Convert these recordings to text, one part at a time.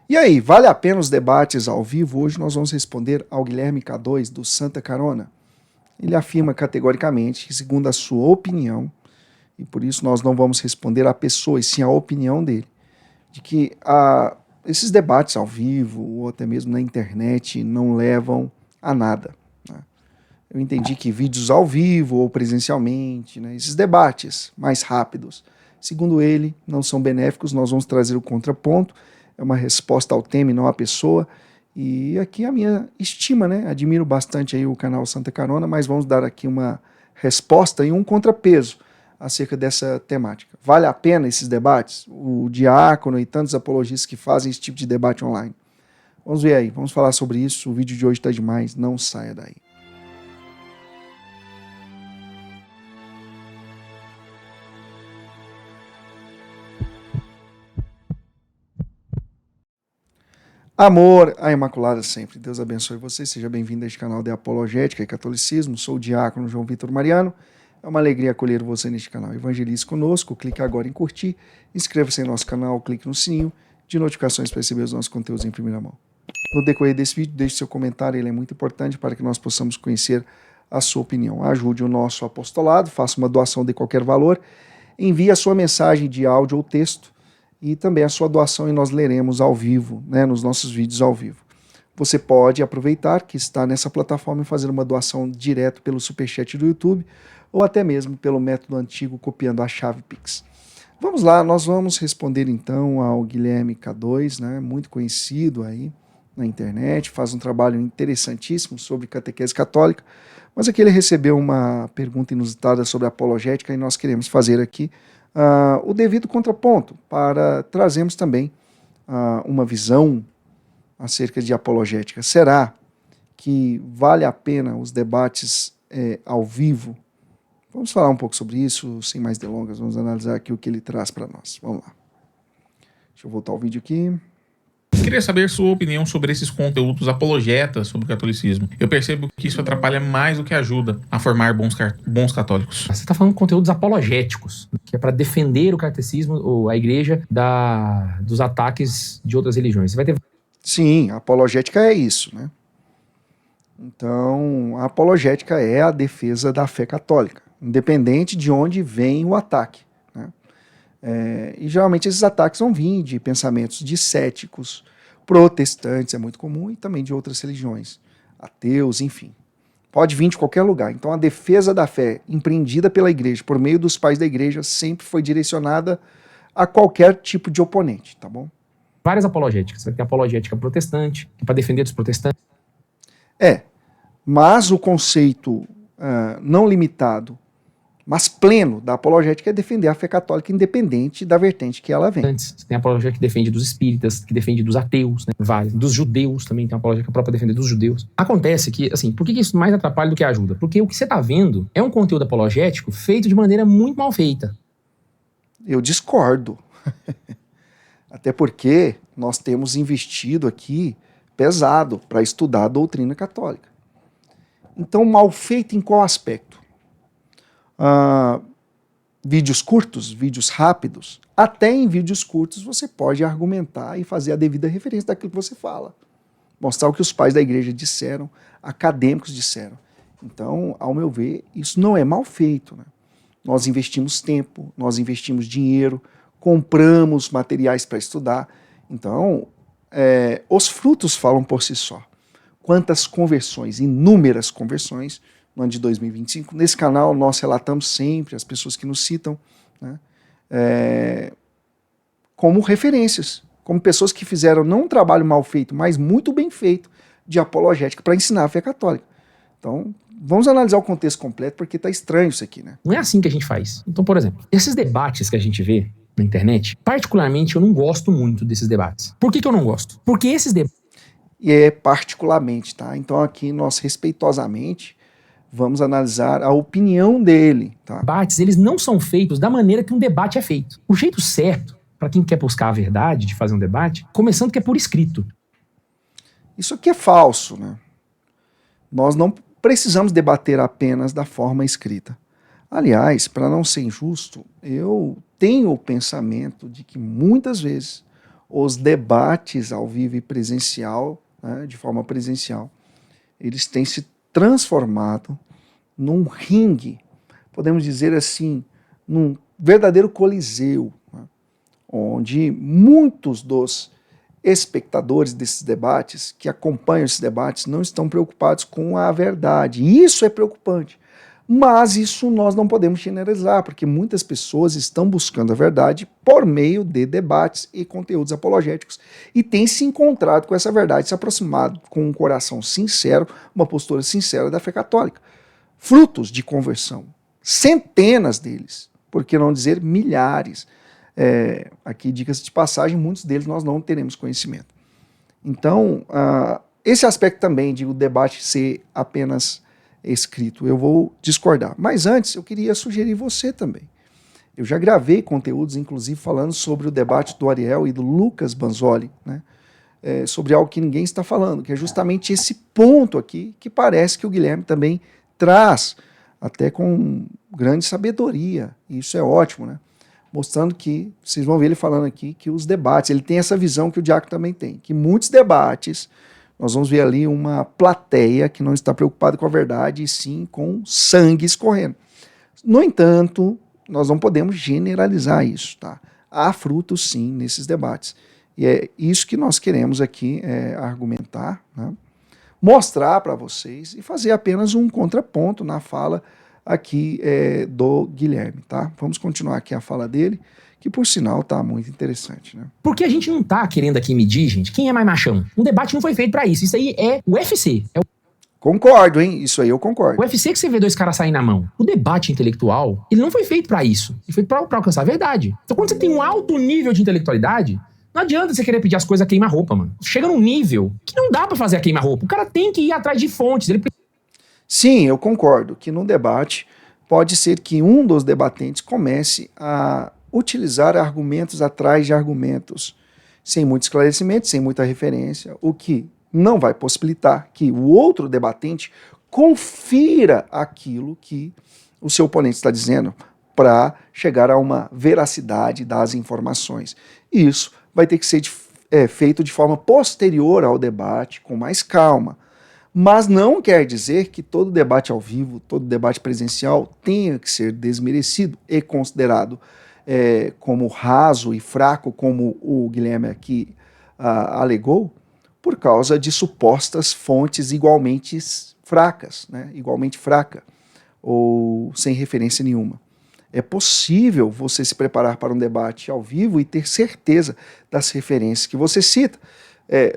E aí, vale a pena os debates ao vivo? Hoje nós vamos responder ao Guilherme K2 do Santa Carona. Ele afirma categoricamente que, segundo a sua opinião, e por isso nós não vamos responder à pessoa, e sim à opinião dele, de que esses debates ao vivo ou até mesmo na internet não levam a nada. Né? Eu entendi que vídeos ao vivo ou presencialmente, né, esses debates mais rápidos, segundo ele, não são benéficos. Nós vamos trazer o contraponto. É uma resposta ao tema e não à pessoa. E aqui a minha estima, né? Admiro bastante aí o canal Santa Carona, mas vamos dar aqui uma resposta e um contrapeso acerca dessa temática. Vale a pena esses debates? O Diácono e tantos apologistas que fazem esse tipo de debate online. Vamos ver aí, vamos falar sobre isso. O vídeo de hoje está demais, não saia daí. Amor à Imaculada sempre. Deus abençoe você. Seja bem-vindo a este canal de Apologética e Catolicismo. Sou o diácono João Vitor Mariano. É uma alegria acolher você neste canal. Evangelize conosco. Clique agora em curtir. Inscreva-se em nosso canal. Clique no sininho de notificações para receber os nossos conteúdos em primeira mão. No decorrer desse vídeo, deixe seu comentário. Ele é muito importante para que nós possamos conhecer a sua opinião. Ajude o nosso apostolado. Faça uma doação de qualquer valor. Envie a sua mensagem de áudio ou texto e também a sua doação, e nós leremos ao vivo, né, nos nossos vídeos ao vivo. Você pode aproveitar que está nessa plataforma e fazer uma doação direto pelo Superchat do YouTube ou até mesmo pelo método antigo copiando a chave Pix. Vamos lá, nós vamos responder então ao Guilherme K2, né, muito conhecido aí na internet, faz um trabalho interessantíssimo sobre catequese católica, mas aqui ele recebeu uma pergunta inusitada sobre apologética e nós queremos fazer aqui o devido contraponto para trazermos também uma visão acerca de apologética. Será que vale a pena os debates ao vivo? Vamos falar um pouco sobre isso, sem mais delongas, vamos analisar aqui o que ele traz para nós. Vamos lá. Deixa eu voltar o vídeo aqui. Queria saber sua opinião sobre esses conteúdos apologetas sobre o catolicismo. Eu percebo que isso atrapalha mais do que ajuda a formar bons católicos. Você está falando de conteúdos apologéticos, que é para defender o catecismo ou a igreja dos ataques de outras religiões. Você vai ter... Sim, a apologética é isso, né? Então, a apologética é a defesa da fé católica, independente de onde vem o ataque. Né? E geralmente esses ataques vão vir de pensamentos de céticos, protestantes, é muito comum, e também de outras religiões, ateus, enfim. Pode vir de qualquer lugar. Então a defesa da fé empreendida pela igreja, por meio dos pais da igreja, sempre foi direcionada a qualquer tipo de oponente, tá bom? Várias apologéticas. Você vai ter apologética protestante, para defender dos protestantes. Mas o conceito não limitado, mas pleno da apologética é defender a fé católica independente da vertente que ela vem. Você tem a apologética que defende dos espíritas, que defende dos ateus, né? Vários. Dos judeus também tem uma apologética própria para defender dos judeus. Acontece que, assim, por que isso mais atrapalha do que ajuda? Porque o que você está vendo é um conteúdo apologético feito de maneira muito mal feita. Eu discordo. Até porque nós temos investido aqui pesado para estudar a doutrina católica. Então, mal feito em qual aspecto? Vídeos curtos, vídeos rápidos, até em vídeos curtos você pode argumentar e fazer a devida referência daquilo que você fala. Mostrar o que os pais da igreja disseram, acadêmicos disseram. Então, ao meu ver, isso não é mal feito. Né? Nós investimos tempo, nós investimos dinheiro, compramos materiais para estudar. Então, os frutos falam por si só. Quantas conversões, inúmeras conversões, no ano de 2025. Nesse canal nós relatamos sempre as pessoas que nos citam, né, como referências, como pessoas que fizeram não um trabalho mal feito, mas muito bem feito de apologética para ensinar a fé católica. Então, vamos analisar o contexto completo, porque está estranho isso aqui, né? Não é assim que a gente faz. Então, por exemplo, esses debates que a gente vê na internet, particularmente eu não gosto muito desses debates. Por que eu não gosto? Porque esses debates... E é particularmente, tá? Então aqui nós respeitosamente vamos analisar a opinião dele. Tá? Debates, eles não são feitos da maneira que um debate é feito. O jeito certo, para quem quer buscar a verdade de fazer um debate, começando que é por escrito. Isso aqui é falso, né? Nós não precisamos debater apenas da forma escrita. Aliás, para não ser injusto, eu tenho o pensamento de que muitas vezes os debates ao vivo e presencial, né, de forma presencial, eles têm se transformado num ringue, podemos dizer assim, num verdadeiro coliseu, né, onde muitos dos espectadores desses debates, que acompanham esses debates, não estão preocupados com a verdade. E isso é preocupante. Mas isso nós não podemos generalizar, porque muitas pessoas estão buscando a verdade por meio de debates e conteúdos apologéticos e têm se encontrado com essa verdade, se aproximado com um coração sincero, uma postura sincera da fé católica. Frutos de conversão, centenas deles, por que não dizer milhares. Aqui, dicas de passagem, muitos deles nós não teremos conhecimento. Então, esse aspecto também de o debate ser apenas escrito, eu vou discordar. Mas antes, eu queria sugerir você também. Eu já gravei conteúdos, inclusive, falando sobre o debate do Ariel e do Lucas Banzoli, né? Sobre algo que ninguém está falando, que é justamente esse ponto aqui, que parece que o Guilherme também traz, até com grande sabedoria, e isso é ótimo, né? Mostrando que, vocês vão ver ele falando aqui, que os debates, ele tem essa visão que o Diácono também tem, que muitos debates, nós vamos ver ali uma plateia que não está preocupada com a verdade, e sim com sangue escorrendo. No entanto, nós não podemos generalizar isso, tá? Há frutos, sim, nesses debates. E é isso que nós queremos aqui argumentar, né? Mostrar para vocês e fazer apenas um contraponto na fala aqui do Guilherme, tá? Vamos continuar aqui a fala dele, que por sinal tá muito interessante, né? Porque a gente não tá querendo aqui medir, gente, quem é mais machão. Um debate não foi feito pra isso. Isso aí é o UFC. É o Concordo, hein? Isso aí eu concordo. UFC que você vê dois caras saírem na mão. O debate intelectual, ele não foi feito pra isso. Ele foi feito pra alcançar a verdade. Então quando você tem um alto nível de intelectualidade, não adianta você querer pedir as coisas a queima-roupa, mano. Chega num nível que não dá pra fazer a queima-roupa. O cara tem que ir atrás de fontes. Sim, eu concordo que no debate pode ser que um dos debatentes comece a utilizar argumentos atrás de argumentos, sem muito esclarecimento, sem muita referência, o que não vai possibilitar que o outro debatente confira aquilo que o seu oponente está dizendo para chegar a uma veracidade das informações. Isso vai ter que ser feito de forma posterior ao debate, com mais calma. Mas não quer dizer que todo debate ao vivo, todo debate presencial tenha que ser desmerecido e considerado como raso e fraco, como o Guilherme aqui alegou, por causa de supostas fontes igualmente fracas, né? Igualmente fraca, ou sem referência nenhuma. É possível você se preparar para um debate ao vivo e ter certeza das referências que você cita,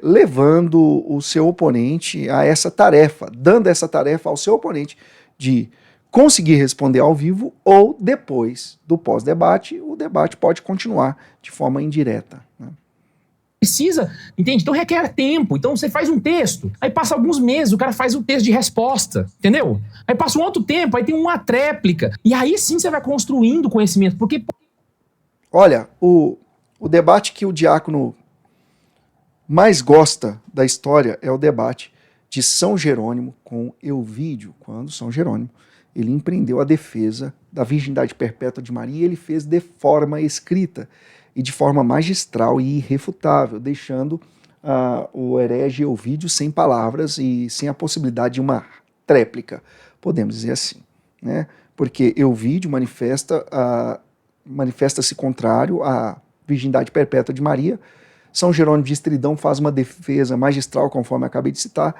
levando o seu oponente a essa tarefa, dando essa tarefa ao seu oponente de conseguir responder ao vivo, ou depois do pós-debate, o debate pode continuar de forma indireta, né? Precisa, entende? Então requer tempo. Então você faz um texto, aí passa alguns meses, o cara faz um texto de resposta, entendeu? Aí passa um outro tempo, aí tem uma tréplica, e aí sim você vai construindo conhecimento, porque... Olha, o debate que o diácono mais gosta da história é o debate de São Jerônimo com Euvídio, quando São Jerônimo ele empreendeu a defesa da virgindade perpétua de Maria, e ele fez de forma escrita e de forma magistral e irrefutável, deixando o herege Euvídio sem palavras e sem a possibilidade de uma tréplica, podemos dizer assim, né? Porque Euvídio manifesta-se contrário à virgindade perpétua de Maria. São Jerônimo de Estridão faz uma defesa magistral, conforme acabei de citar,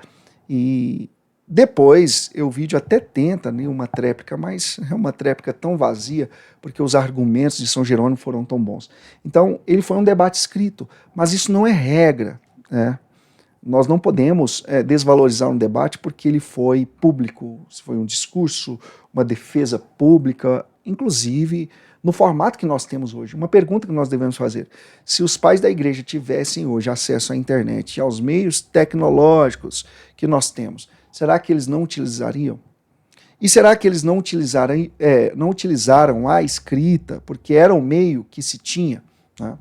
e depois Euvídio até tenta, né, uma tréplica, mas é uma tréplica tão vazia, porque os argumentos de São Jerônimo foram tão bons. Então, ele foi um debate escrito, mas isso não é regra, né? Nós não podemos desvalorizar um debate porque ele foi público, foi um discurso, uma defesa pública, inclusive no formato que nós temos hoje. Uma pergunta que nós devemos fazer: se os pais da igreja tivessem hoje acesso à internet e aos meios tecnológicos que nós temos, será que eles não utilizariam? E será que eles não utilizaram a escrita porque era o meio que se tinha, né?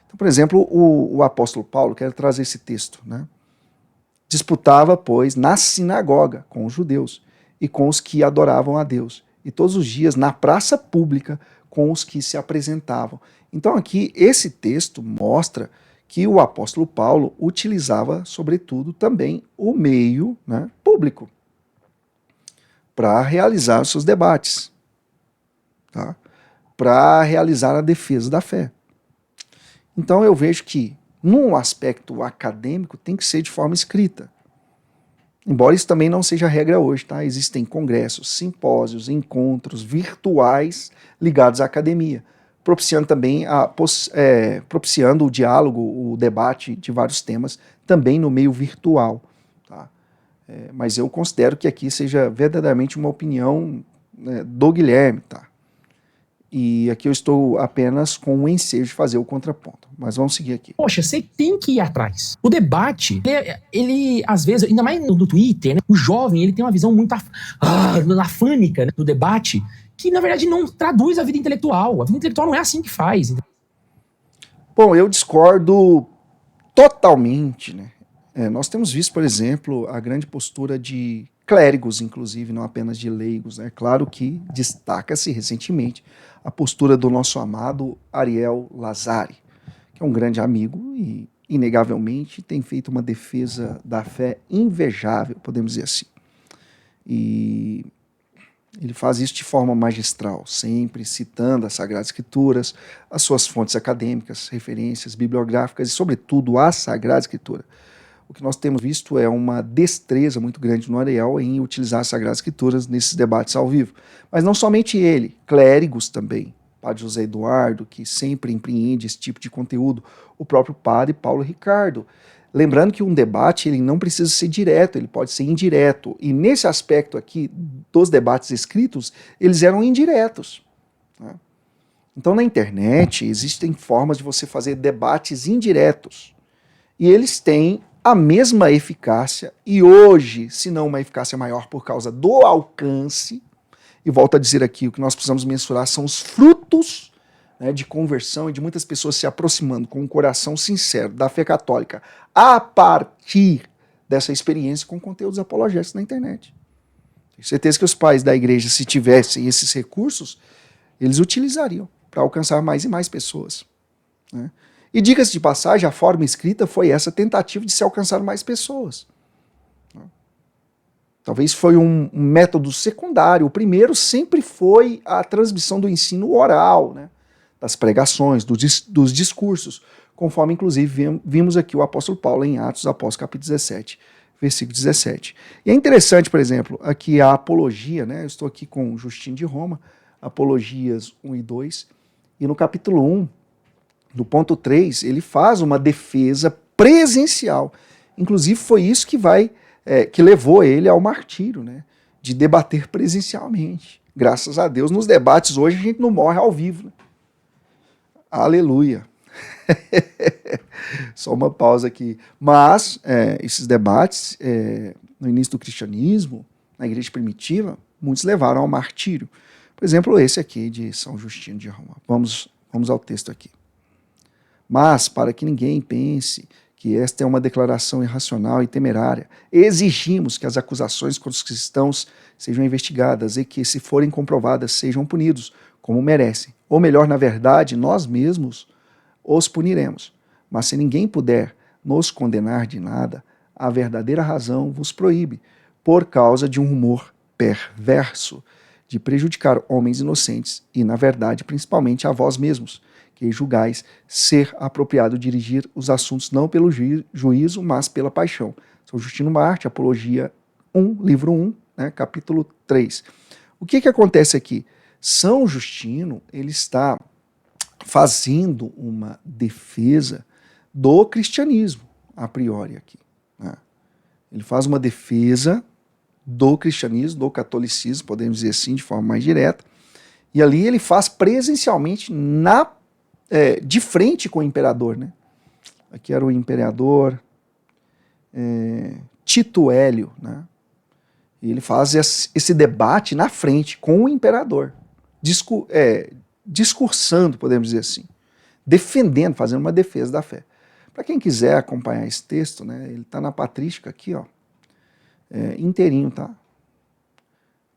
Então, por exemplo, o apóstolo Paulo, quero trazer esse texto, né? Disputava, pois, na sinagoga com os judeus e com os que adoravam a Deus, e todos os dias na praça pública com os que se apresentavam. Então aqui esse texto mostra que o apóstolo Paulo utilizava, sobretudo, também o meio, né, público para realizar os seus debates, tá? Para realizar a defesa da fé. Então eu vejo que, num aspecto acadêmico, tem que ser de forma escrita. Embora isso também não seja a regra hoje, tá? Existem congressos, simpósios, encontros virtuais ligados à academia, propiciando também propiciando o diálogo, o debate de vários temas também no meio virtual, tá? Mas eu considero que aqui seja verdadeiramente uma opinião, né, do Guilherme, tá? E aqui eu estou apenas com o ensejo de fazer o contraponto. Mas vamos seguir aqui. Poxa, você tem que ir atrás. O debate, ele às vezes, ainda mais no Twitter, né, o jovem ele tem uma visão muito afânica, né, do debate, que na verdade não traduz a vida intelectual. A vida intelectual não é assim que faz. Bom, eu discordo totalmente, né? Nós temos visto, por exemplo, a grande postura de clérigos, inclusive, não apenas de leigos. É claro que destaca-se recentemente a postura do nosso amado Ariel Lazari, que é um grande amigo e, inegavelmente, tem feito uma defesa da fé invejável, podemos dizer assim. E ele faz isso de forma magistral, sempre citando as Sagradas Escrituras, as suas fontes acadêmicas, referências bibliográficas e, sobretudo, a Sagrada Escritura. O que nós temos visto é uma destreza muito grande no Ariel em utilizar as Sagradas Escrituras nesses debates ao vivo. Mas não somente ele, clérigos também. Padre José Eduardo, que sempre empreende esse tipo de conteúdo, o próprio padre Paulo Ricardo. Lembrando que um debate ele não precisa ser direto, ele pode ser indireto. E nesse aspecto aqui dos debates escritos, eles eram indiretos, né? Então na internet existem formas de você fazer debates indiretos. E eles têm a mesma eficácia, e hoje, se não uma eficácia maior por causa do alcance, e volto a dizer aqui, o que nós precisamos mensurar são os frutos, né, de conversão e de muitas pessoas se aproximando com um coração sincero da fé católica a partir dessa experiência com conteúdos apologéticos na internet. Tenho certeza que os pais da igreja, se tivessem esses recursos, eles utilizariam para alcançar mais e mais pessoas, né? E diga-se de passagem, a forma escrita foi essa tentativa de se alcançar mais pessoas. Talvez foi um método secundário. O primeiro sempre foi a transmissão do ensino oral, né? Das pregações, dos discursos, conforme inclusive vimos aqui o apóstolo Paulo em Atos dos Apóstolos, capítulo 17, versículo 17. E é interessante, por exemplo, aqui a apologia, né? Eu estou aqui com Justino de Roma, Apologias 1 e 2, e no capítulo 1, no ponto 3, ele faz uma defesa presencial. Inclusive foi isso que levou ele ao martírio, né? De debater presencialmente. Graças a Deus, nos debates hoje a gente não morre ao vivo, né? Aleluia. Só uma pausa aqui. Mas esses debates, no início do cristianismo, na igreja primitiva, muitos levaram ao martírio. Por exemplo, esse aqui de São Justino de Roma. Vamos ao texto aqui. Mas, para que ninguém pense que esta é uma declaração irracional e temerária, exigimos que as acusações contra os cristãos sejam investigadas e que, se forem comprovadas, sejam punidos, como merecem. Ou melhor, na verdade, nós mesmos os puniremos. Mas se ninguém puder nos condenar de nada, a verdadeira razão vos proíbe, por causa de um rumor perverso, de prejudicar homens inocentes e, na verdade, principalmente a vós mesmos, que julgais ser apropriado dirigir os assuntos não pelo juízo, mas pela paixão. São Justino Marte, Apologia 1, livro 1, né, capítulo 3. O que acontece aqui? São Justino, ele está fazendo uma defesa do cristianismo, a priori aqui, né? Ele faz uma defesa do cristianismo, do catolicismo, podemos dizer assim, de forma mais direta, e ali ele faz presencialmente de frente com o imperador, né? Aqui era o imperador Tito Hélio, né? E ele faz esse debate na frente com o imperador, discursando, podemos dizer assim, defendendo, fazendo uma defesa da fé. Para quem quiser acompanhar esse texto, né, ele está na patrística aqui, ó, inteirinho, tá?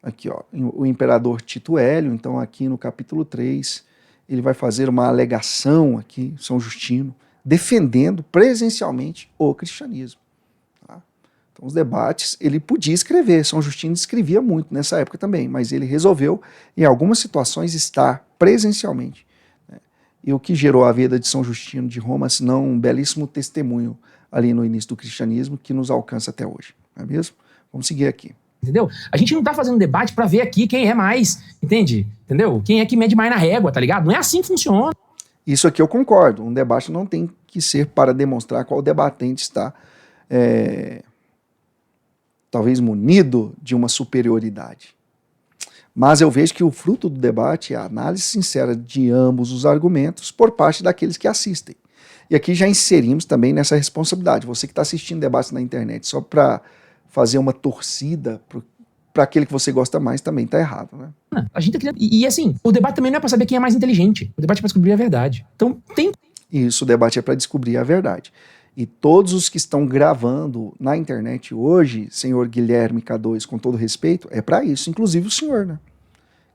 Aqui, ó, o imperador Tito Hélio, então aqui no capítulo 3, ele vai fazer uma alegação aqui, São Justino, defendendo presencialmente o cristianismo. Tá? Então, os debates, ele podia escrever, São Justino escrevia muito nessa época também, mas ele resolveu, em algumas situações, estar presencialmente. Né? E o que gerou a vida de São Justino de Roma, senão um belíssimo testemunho ali no início do cristianismo que nos alcança até hoje. Não é mesmo? Vamos seguir aqui. Entendeu? A gente não tá fazendo debate pra ver aqui quem é mais, entende? Entendeu? Quem é que mede mais na régua, tá ligado? Não é assim que funciona. Isso aqui eu concordo. Um debate não tem que ser para demonstrar qual debatente está talvez munido de uma superioridade. Mas eu vejo que o fruto do debate é a análise sincera de ambos os argumentos por parte daqueles que assistem. E aqui já inserimos também nessa responsabilidade. Você que está assistindo debates na internet só para fazer uma torcida para aquele que você gosta mais também está errado, né? A gente tá querendo... E assim, o debate também não é para saber quem é mais inteligente. O debate é para descobrir a verdade. Então tem... Isso, o debate é para descobrir a verdade. E todos os que estão gravando na internet hoje, senhor Guilherme K2, com todo respeito, é para isso. Inclusive o senhor, né?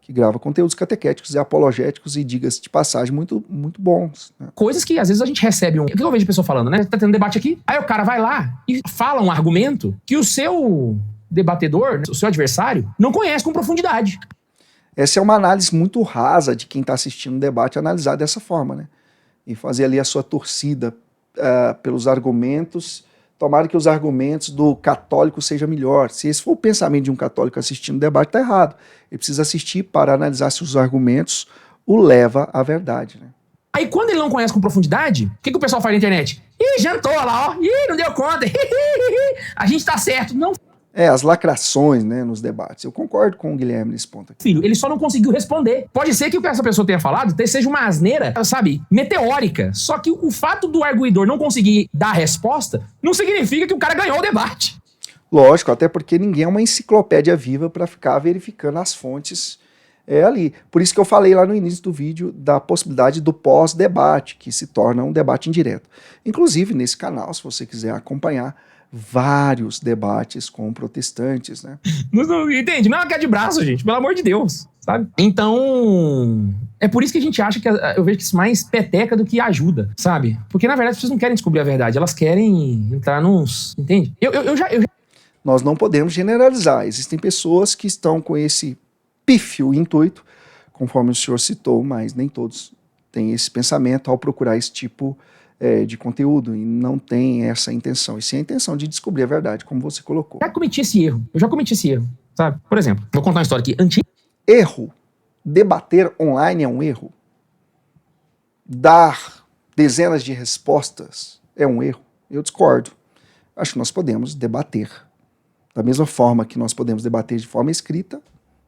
Que grava conteúdos catequéticos e apologéticos e, diga-se de passagem, muito, muito bons. Né? Coisas que às vezes a gente recebe O que eu vejo a pessoa falando, né? Tá tendo debate aqui, aí o cara vai lá e fala um argumento que o seu debatedor, o seu adversário, não conhece com profundidade. Essa é uma análise muito rasa de quem está assistindo o debate analisar dessa forma, né? E fazer ali a sua torcida pelos argumentos. Tomara que os argumentos do católico sejam melhor. Se esse for o pensamento de um católico assistindo o debate, está errado. Ele precisa assistir para analisar se os argumentos o levam à verdade. Né? Aí quando ele não conhece com profundidade, o que o pessoal faz na internet? Ih, jantou lá, ó. Ih, não deu conta. A gente tá certo. Não, as lacrações, né, nos debates. Eu concordo com o Guilherme nesse ponto aqui. filho, ele só não conseguiu responder. Pode ser que o que essa pessoa tenha falado seja uma asneira, sabe, meteórica. Só que o fato do arguidor não conseguir dar a resposta não significa que o cara ganhou o debate. Lógico, até porque ninguém é uma enciclopédia viva para ficar verificando as fontes ali. Por isso que eu falei lá no início do vídeo da possibilidade do pós-debate, que se torna um debate indireto. Inclusive, nesse canal, se você quiser acompanhar, vários debates com protestantes, né? Não, entende? Não é uma queda de braço, gente, pelo amor de Deus, sabe? Então, é por isso que a gente acha que eu vejo que isso mais peteca do que ajuda, sabe? Porque, na verdade, as pessoas não querem descobrir a verdade, elas querem entrar nos... Entende? Eu já... Nós não podemos generalizar. Existem pessoas que estão com esse pífio intuito, conforme o senhor citou, mas nem todos têm esse pensamento ao procurar esse tipo de conteúdo e não tem essa intenção. E sim a intenção de descobrir a verdade, como você colocou. Eu já cometi esse erro, sabe? Por exemplo, vou contar uma história aqui. Erro. Debater online é um erro. Dar dezenas de respostas é um erro. Eu discordo. Acho que nós podemos debater. Da mesma forma que nós podemos debater de forma escrita,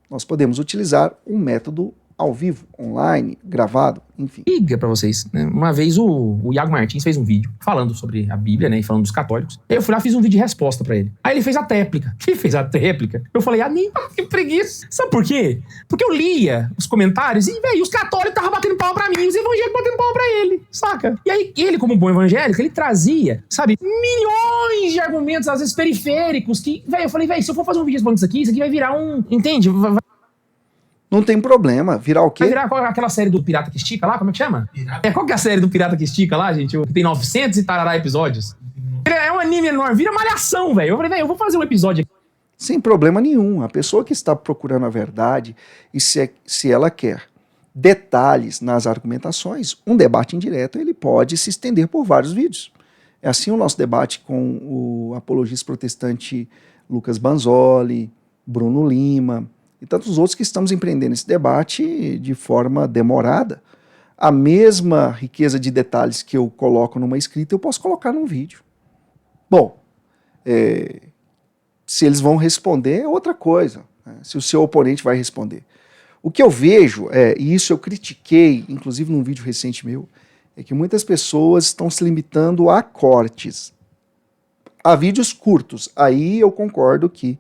nós podemos utilizar um método ao vivo, online, gravado, enfim. Liga pra vocês, né? Uma vez o Iago Martins fez um vídeo falando sobre a Bíblia, né? E falando dos católicos. Eu fui lá e fiz um vídeo de resposta pra ele. Aí ele fez a tréplica. Ele fez a tréplica. Eu falei, nem que preguiça. Sabe por quê? Porque eu lia os comentários e, velho, os católicos estavam batendo pau pra mim, os evangélicos batendo pau pra ele, saca? E aí ele, como bom evangélico, ele trazia, sabe, milhões de argumentos, às vezes periféricos, que, velho, eu falei, velho, se eu for fazer um vídeo respondendo isso aqui vai virar um, entende? Não tem problema. Virar o quê? Vai virar aquela série do Pirata que Estica lá? Como é que chama? Qual que é a série do Pirata que Estica lá, gente? Que tem 900 e tarará episódios. É um anime enorme. Vira malhação, velho. Eu falei, velho, eu vou fazer um episódio aqui. Sem problema nenhum. A pessoa que está procurando a verdade e se ela quer detalhes nas argumentações, um debate indireto ele pode se estender por vários vídeos. É assim o nosso debate com o apologista protestante Lucas Banzoli, Bruno Lima e tantos outros que estamos empreendendo esse debate de forma demorada. A mesma riqueza de detalhes que eu coloco numa escrita, eu posso colocar num vídeo. Bom, se eles vão responder é outra coisa, né? Se o seu oponente vai responder. O que eu vejo, e isso eu critiquei, inclusive num vídeo recente meu, é que muitas pessoas estão se limitando a cortes, a vídeos curtos. Aí eu concordo que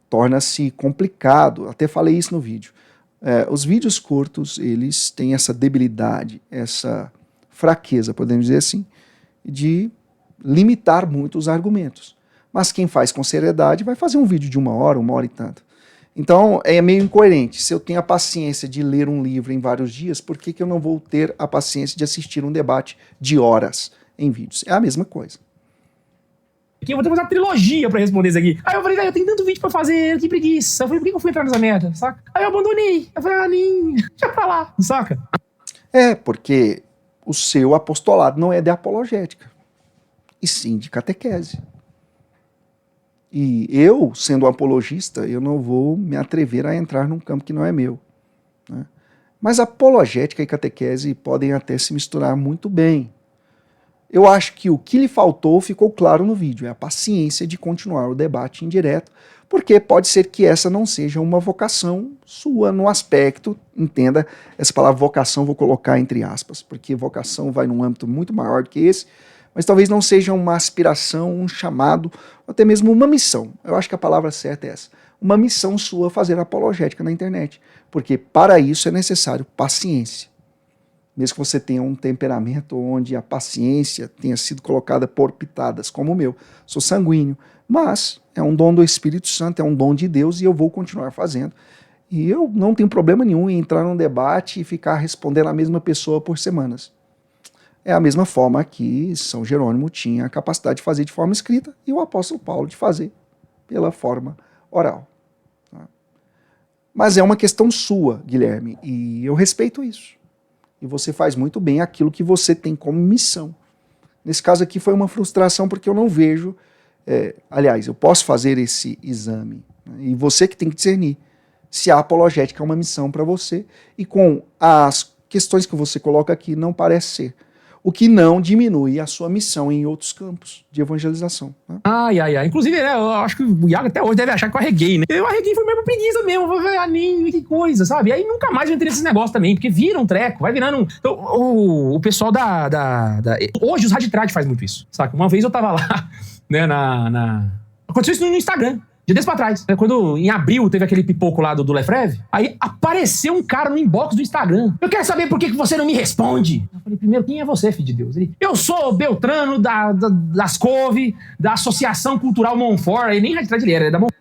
torna-se complicado, até falei isso no vídeo. Os vídeos curtos, eles têm essa debilidade, essa fraqueza, podemos dizer assim, de limitar muito os argumentos. Mas quem faz com seriedade vai fazer um vídeo de 1 hora e tanto. Então é meio incoerente. Se eu tenho a paciência de ler um livro em vários dias, por que eu não vou ter a paciência de assistir um debate de horas? em vídeos. É a mesma coisa. Aqui eu vou ter que fazer uma trilogia pra responder isso aqui. Aí eu falei, velho, eu tenho tanto vídeo pra fazer, que preguiça. Eu falei, por que eu fui entrar nessa merda, saca? Aí eu abandonei. Eu falei, nem... deixa pra lá, saca? Porque o seu apostolado não é de apologética, e sim de catequese. E eu, sendo um apologista, eu não vou me atrever a entrar num campo que não é meu, né? Mas apologética e catequese podem até se misturar muito bem. Eu acho que o que lhe faltou ficou claro no vídeo, é a paciência de continuar o debate indireto, porque pode ser que essa não seja uma vocação sua no aspecto, entenda, essa palavra vocação vou colocar entre aspas, porque vocação vai num âmbito muito maior do que esse, mas talvez não seja uma aspiração, um chamado, ou até mesmo uma missão. Eu acho que a palavra certa é essa. Uma missão sua fazer apologética na internet, porque para isso é necessário paciência. Mesmo que você tenha um temperamento onde a paciência tenha sido colocada por pitadas, como o meu. Sou sanguíneo, mas é um dom do Espírito Santo, é um dom de Deus e eu vou continuar fazendo. E eu não tenho problema nenhum em entrar num debate e ficar respondendo a mesma pessoa por semanas. É a mesma forma que São Jerônimo tinha a capacidade de fazer de forma escrita e o apóstolo Paulo de fazer pela forma oral. Mas é uma questão sua, Guilherme, e eu respeito isso. E você faz muito bem aquilo que você tem como missão. Nesse caso aqui foi uma frustração porque eu não vejo... aliás, eu posso fazer esse exame, né, e você que tem que discernir se a apologética é uma missão para você e com as questões que você coloca aqui não parece ser. O que não diminui a sua missão em outros campos de evangelização, né? Inclusive, eu acho que o Iago até hoje deve achar que eu arreguei, né? Eu arreguei foi mesmo preguiça mesmo. Eu falei, nem que coisa, sabe? Aí nunca mais eu entrei nesses negócios também, porque vira um treco, vai virando o pessoal Hoje os Raditrade faz muito isso, saca? Uma vez eu tava lá, né, Aconteceu isso no Instagram. Dia desse pra trás. Quando em abril teve aquele pipoco lá do Lefreve, aí apareceu um cara no inbox do Instagram. Eu quero saber por que você não me responde. Eu falei, primeiro, quem é você, filho de Deus? Ele, eu sou Beltrano das Couve, da Associação Cultural Monfort. Aí nem Raditrade ele era da Monfort.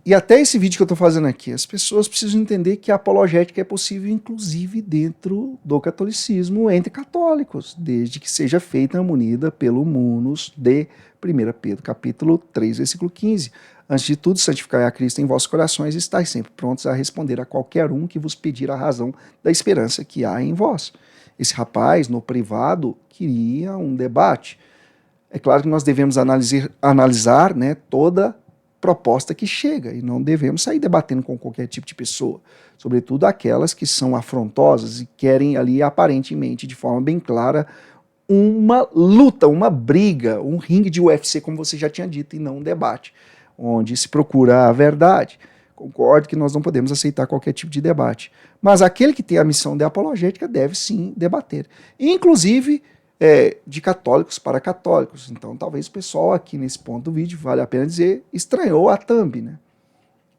E até esse vídeo que eu tô fazendo aqui, as pessoas precisam entender que a apologética é possível, inclusive, dentro do catolicismo entre católicos, desde que seja feita munida pelo munus de 1 Pedro, capítulo 3, versículo 15. Antes de tudo, santificai a Cristo em vossos corações e estáis sempre prontos a responder a qualquer um que vos pedir a razão da esperança que há em vós. Esse rapaz, no privado, queria um debate. É claro que nós devemos analisar, né, toda proposta que chega e não devemos sair debatendo com qualquer tipo de pessoa, sobretudo aquelas que são afrontosas e querem ali aparentemente de forma bem clara uma luta, uma briga, um ringue de UFC, como você já tinha dito, e não um debate, onde se procura a verdade. Concordo que nós não podemos aceitar qualquer tipo de debate, mas aquele que tem a missão de apologética deve sim debater, inclusive de católicos para católicos. Então talvez o pessoal aqui nesse ponto do vídeo, vale a pena dizer, estranhou a thumb, né?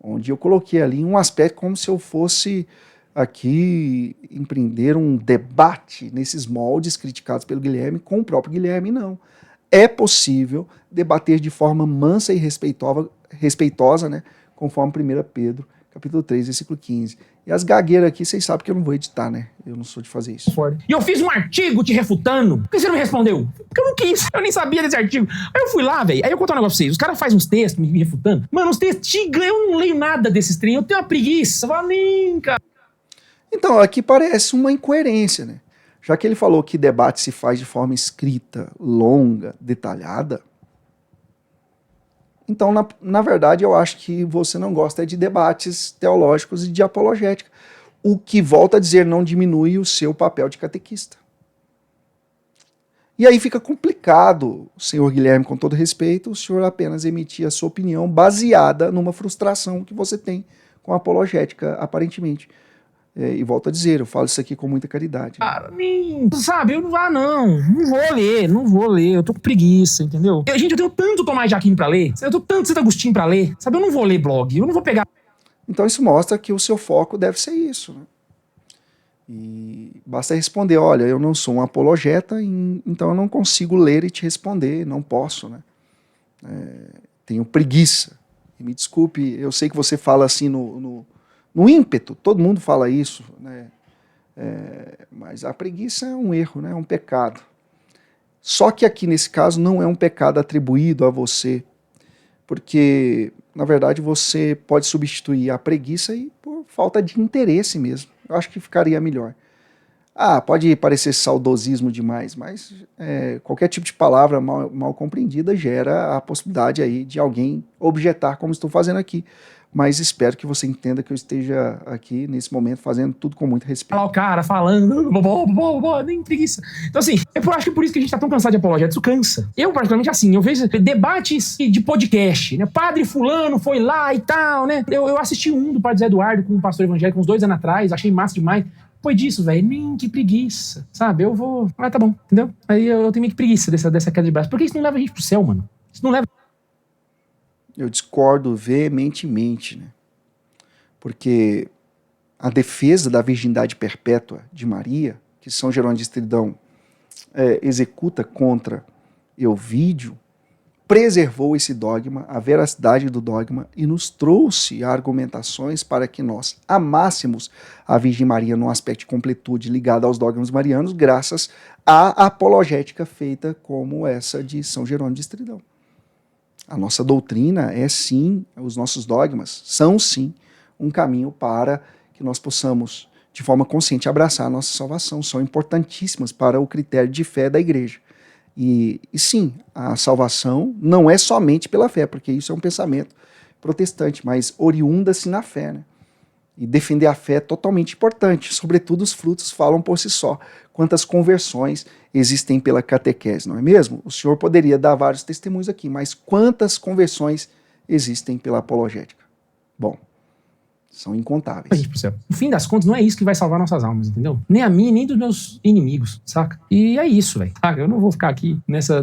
Onde eu coloquei ali um aspecto como se eu fosse aqui empreender um debate nesses moldes criticados pelo Guilherme com o próprio Guilherme. Não. É possível debater de forma mansa e respeitosa, né? Conforme 1 Pedro, capítulo 3, versículo 15. E as gagueiras aqui, vocês sabem que eu não vou editar, né? Eu não sou de fazer isso. E eu fiz um artigo te refutando. Por que você não me respondeu? Porque eu não quis. Eu nem sabia desse artigo. Aí eu fui lá, velho. Aí eu conto um negócio pra vocês. Os caras fazem uns textos me refutando. Mano, uns textos, eu não leio nada desses trem. Eu tenho uma preguiça. Eu falo, nem, cara. Então, aqui parece uma incoerência, né? Já que ele falou que debate se faz de forma escrita, longa, detalhada, então, na verdade, eu acho que você não gosta de debates teológicos e de apologética, o que, volta a dizer, não diminui o seu papel de catequista. E aí fica complicado, senhor Guilherme, com todo respeito, o senhor apenas emitir a sua opinião baseada numa frustração que você tem com a apologética, aparentemente. E volto a dizer, eu falo isso aqui com muita caridade. Cara, sabe, eu não vou ler, eu tô com preguiça, entendeu? Gente, eu tenho tanto Tomás de Aquino pra ler, eu tenho tanto Santo Agostinho pra ler, sabe, eu não vou ler blog, eu não vou pegar... Então isso mostra que o seu foco deve ser isso, né? E basta responder, olha, eu não sou um apologeta, então eu não consigo ler e te responder, não posso, né? Tenho preguiça. E me desculpe, eu sei que você fala assim no ímpeto, todo mundo fala isso, né? Mas a preguiça é um erro, né? É um pecado. Só que aqui nesse caso não é um pecado atribuído a você, porque na verdade você pode substituir a preguiça aí por falta de interesse mesmo. Eu acho que ficaria melhor. Pode parecer saudosismo demais, mas qualquer tipo de palavra mal compreendida gera a possibilidade aí de alguém objetar, como estou fazendo aqui. Mas espero que você entenda que eu esteja aqui, nesse momento, fazendo tudo com muito respeito. Lá o cara falando, nem preguiça. Então, assim, eu acho que é por isso que a gente tá tão cansado de apologética. Isso cansa. Eu, particularmente, assim, eu vejo debates de podcast, né? Padre fulano foi lá e tal, né? Eu assisti um do Padre Zé Eduardo com um pastor evangélico uns 2 anos atrás, achei massa demais. Depois disso, velho, nem que preguiça, sabe? Eu vou... tá bom, entendeu? Aí eu tenho meio que preguiça dessa queda de braço. Porque isso não leva a gente pro céu, mano. Isso não leva... Eu discordo veementemente, né? Porque a defesa da virgindade perpétua de Maria, que São Jerônimo de Estridão executa contra Euvídio, preservou esse dogma, a veracidade do dogma, e nos trouxe argumentações para que nós amássemos a Virgem Maria num aspecto de completude ligado aos dogmas marianos, graças à apologética feita como essa de São Jerônimo de Estridão. A nossa doutrina é sim, os nossos dogmas são sim um caminho para que nós possamos, de forma consciente, abraçar a nossa salvação. São importantíssimas para o critério de fé da igreja. E sim, a salvação não é somente pela fé, porque isso é um pensamento protestante, mas oriunda-se na fé, né? E defender a fé é totalmente importante, sobretudo os frutos falam por si só. Quantas conversões existem pela catequese, não é mesmo? O senhor poderia dar vários testemunhos aqui, mas quantas conversões existem pela apologética? Bom, são incontáveis. No fim das contas, não é isso que vai salvar nossas almas, entendeu? Nem a mim, nem dos meus inimigos, saca? E é isso, velho. Eu não vou ficar aqui nesse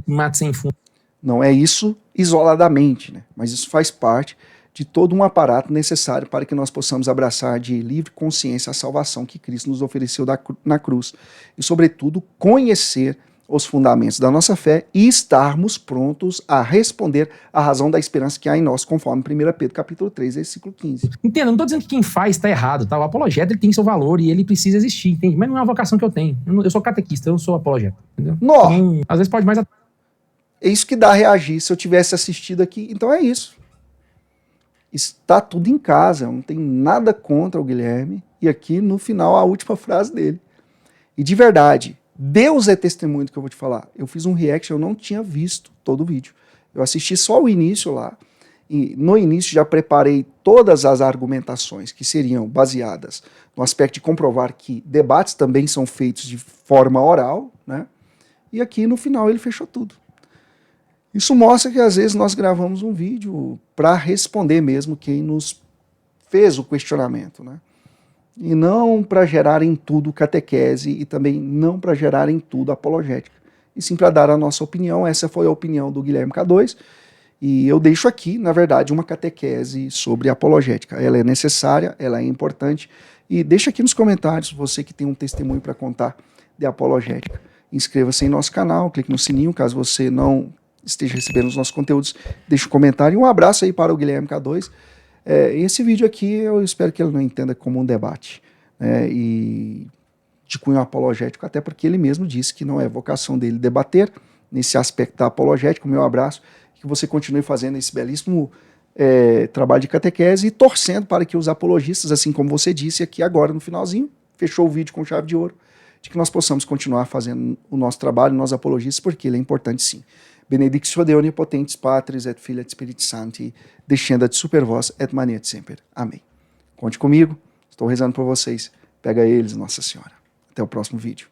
mato sem fundo. Não é isso isoladamente, né? Mas isso faz parte de todo um aparato necessário para que nós possamos abraçar de livre consciência a salvação que Cristo nos ofereceu na cruz. E, sobretudo, conhecer os fundamentos da nossa fé e estarmos prontos a responder à razão da esperança que há em nós, conforme 1 Pedro capítulo 3, versículo 15. Entenda, não estou dizendo que quem faz está errado, tá? O apologeta ele tem seu valor e ele precisa existir, entende? Mas não é uma vocação que eu tenho. Eu sou catequista, eu não sou apologeta, entendeu? Então, às vezes pode mais... É isso que dá a reagir. Se eu tivesse assistido aqui, então é isso. Está tudo em casa, eu não tenho nada contra o Guilherme. E aqui, no final, a última frase dele. E de verdade, Deus é testemunho do que eu vou te falar. Eu fiz um react, eu não tinha visto todo o vídeo. Eu assisti só o início lá. E no início já preparei todas as argumentações que seriam baseadas no aspecto de comprovar que debates também são feitos de forma oral, né? E aqui no final ele fechou tudo. Isso mostra que às vezes nós gravamos um vídeo para responder mesmo quem nos fez o questionamento, né? E não para gerar em tudo catequese e também não para gerar em tudo apologética. E sim para dar a nossa opinião. Essa foi a opinião do Guilherme K2. E eu deixo aqui, na verdade, uma catequese sobre apologética. Ela é necessária, ela é importante. E deixa aqui nos comentários, você que tem um testemunho para contar de apologética. Inscreva-se em nosso canal, clique no sininho, caso você não esteja recebendo os nossos conteúdos, deixe um comentário. E um abraço aí para o Guilherme K2. Esse vídeo aqui eu espero que ele não entenda como um debate, né, e de cunho apologético, até porque ele mesmo disse que não é vocação dele debater nesse aspecto da apologética. Meu abraço, que você continue fazendo esse belíssimo trabalho de catequese e torcendo para que os apologistas, assim como você disse aqui agora no finalzinho, fechou o vídeo com chave de ouro, de que nós possamos continuar fazendo o nosso trabalho, nós apologistas, porque ele é importante sim. Benedictio Dei Omnipotentes Patris et Filii et Spiritus Sancti, descendat super vos et manet semper. Amém. Conte comigo, estou rezando por vocês. Pega eles, Nossa Senhora. Até o próximo vídeo.